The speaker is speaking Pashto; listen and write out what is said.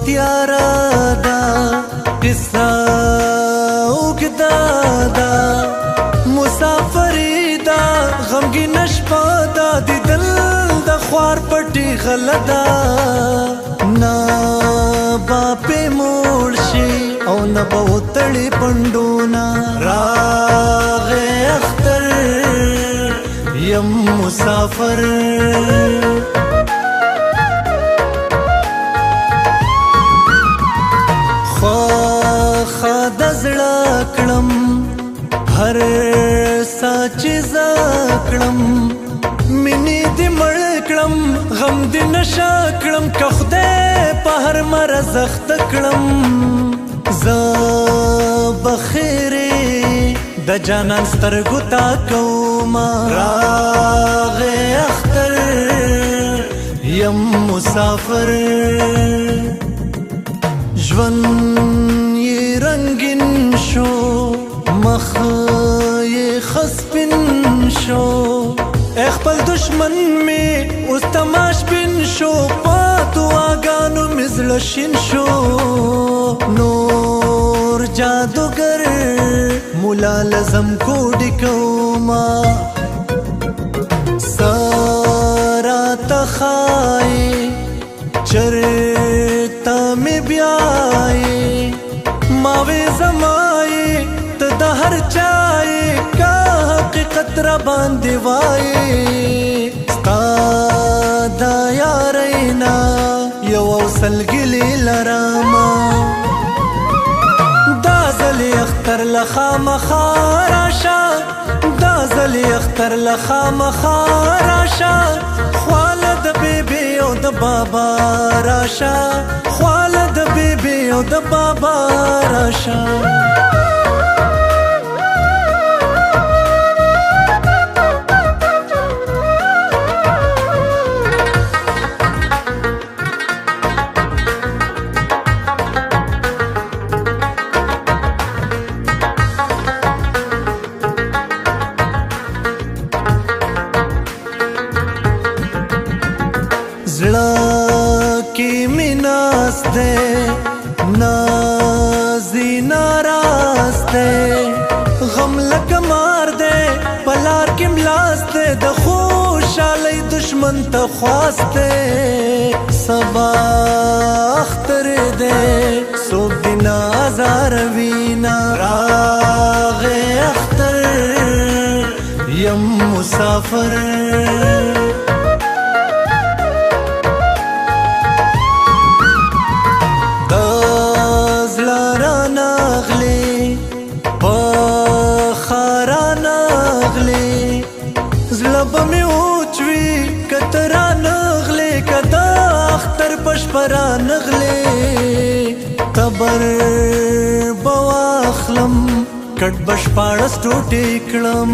تیارا دا قصه اوږده ده مسافري دا غمګین شپه ده د دل د خوار پټي غله ده نه به پې موړ شي او نه به وتړي پنډونه راغی اختر یم مسافر خواخا د زړه کړم هر سا چې زه کړم مینې دې مړ کړم غم دې نشه کړم که خدای په هر مرض اخته کړم زه بخیرې د جانان سترګو تا کومه راغی اختر یم مسافر ژوند یې رنګین شو مخ یې ښه سپین شو ای خپل دشمن مې اوس تماش بین شو په دعاګانو مې زړه شین شو نور جادوګر مولا لزم کوډې کومه راته ښایي چرته مې بیایي ما وې زما یې ته د هر چا یې که حقیقت را باندې وایي ستا د یارۍ نه یو سلګلې لرمه دا ځلې اختر له خامخا راشه دا ځلې اختر له خامخا راشه خواله د بیبي او د بابا راشه خواله د بیبي او د بابا راشه زړه کې مې ناست دی نازي ناراض دی غم لکه مار دی په لار کې ملاست دی د خوشحالۍ دشمن ته خواست دی سبا اختر دی څوک دې نه ازاروینه راغی اختر یم مسافر زړه به مې اوچوي که ته رانغلې که د اختر په شپه رانغلې تبر به واخلم کټ به شپاړس ټوټې کړم